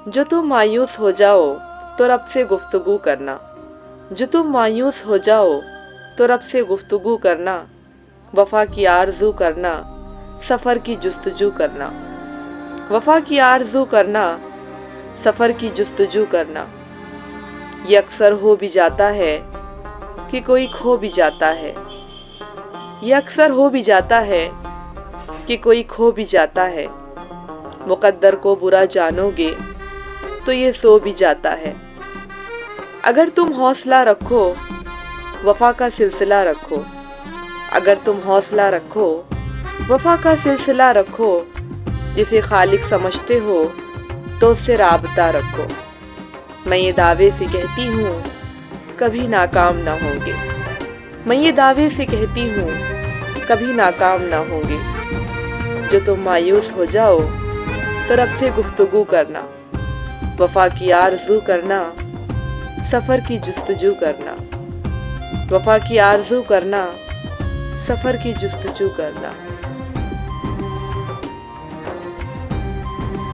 जो तुम मायूस हो जाओ तो रब से गुफ्तगू करना। जो तुम मायूस हो जाओ तो रब से गुफ्तगू करना। वफा की आरज़ू करना, सफ़र की जुस्तजू करना। वफा की आरज़ू करना, सफ़र की जुस्तजू करना। ये अक्सर हो भी जाता है कि कोई खो भी जाता है। ये अक्सर हो भी जाता है कि कोई खो भी जाता है। मुक़द्दर को बुरा जानोगे तो ये सो भी जाता है। अगर तुम हौसला रखो, वफा का सिलसिला रखो। अगर तुम हौसला रखो, वफा का सिलसिला रखो। जिसे खालिक समझते हो तो उससे राबता रखो। मैं ये दावे से कहती हूँ कभी नाकाम ना होंगे। मैं ये दावे से कहती हूँ कभी नाकाम ना होंगे। जो तुम मायूस हो जाओ तो रब से गुफ्तगू करना। वफा की आरज़ू करना, सफ़र की जुस्तजू करना। वफा की आरज़ू करना, सफ़र की जुस्तजू करना।